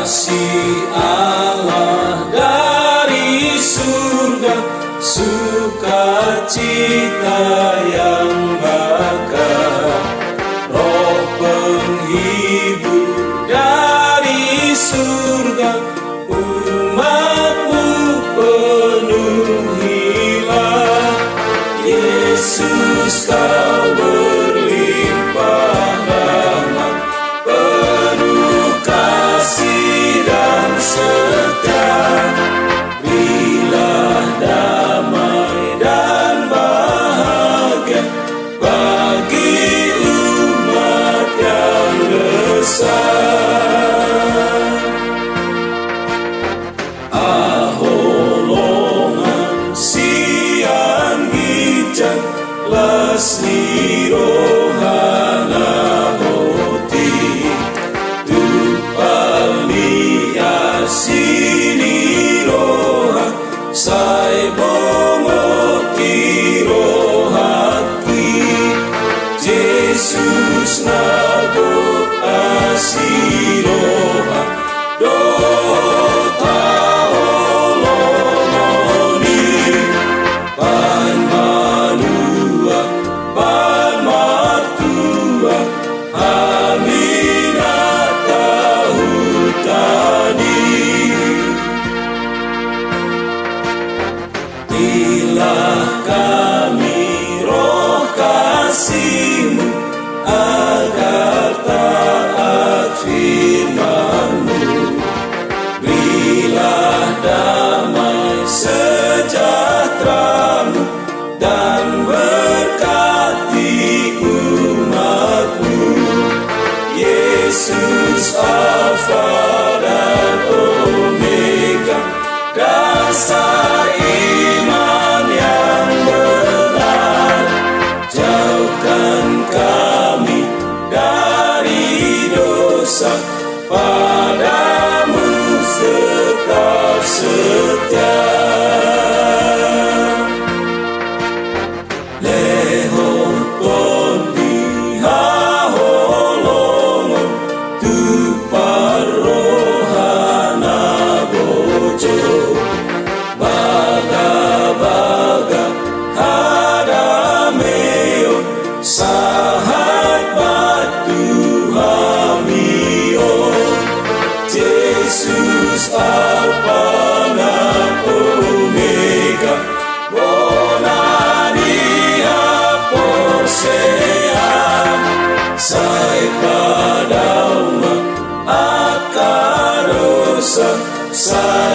kasih Allah dari surga, sukacita yang bakar, Roh penghibur dari surga, umat-Mu penuhilah. Yesus, Kau berlimpah rahmat, penuh kasih dan setia. Berilah damai dan bahagia bagi umat yang resah. Aholongan siang hijau lasni rohana hoti, tupali asini roha sai bongoti rohaki. Yesus nabot asiroha dota olomoni, pan manua pan martua aminata hutani. Pilah kami roh kasih-Mu agar taat firman-Mu. Berilah damai sejahtera-Mu dan berkati umat-Mu. Yesus Alfa dan Omega, dasar iman yang benar. Jauhkan kami dari dosa, pada-Mu tetap setia. Lehoton di haholongon, tupar rohana bojo, baga-baga hadameo, sahat batu hamio. Yesus Alfa dan Omega, bonania posea, sai padauma akarosa, sai